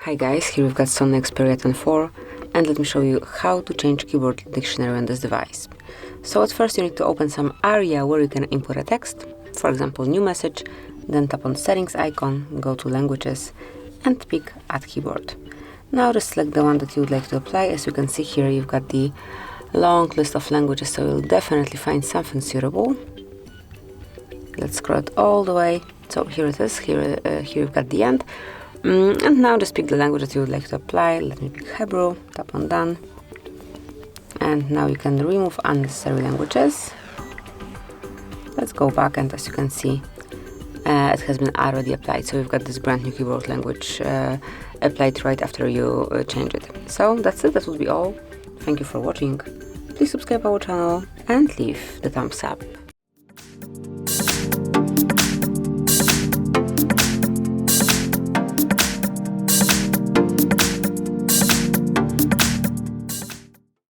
Hi guys, here we've got Sony Xperia 10.4 and let me show you how to change keyboard dictionary on this device. So at first you need to open some area where you can input a text, for example new message, then tap on settings icon, go to languages and pick add keyboard. Now just select the one that you would like to apply. As you can see here you've got the long list of languages, so you'll definitely find something suitable. Let's scroll it all the way. So here it is, here you've got the end. And now just pick the language that you would like to apply. Let me pick Hebrew, tap on done. And now you can remove unnecessary languages. Let's go back, and as you can see, it has been already applied. So you've got this brand new keyboard language applied right after you change it. So that's it, that would be all. Thank you for watching. Please subscribe our channel and leave the thumbs up.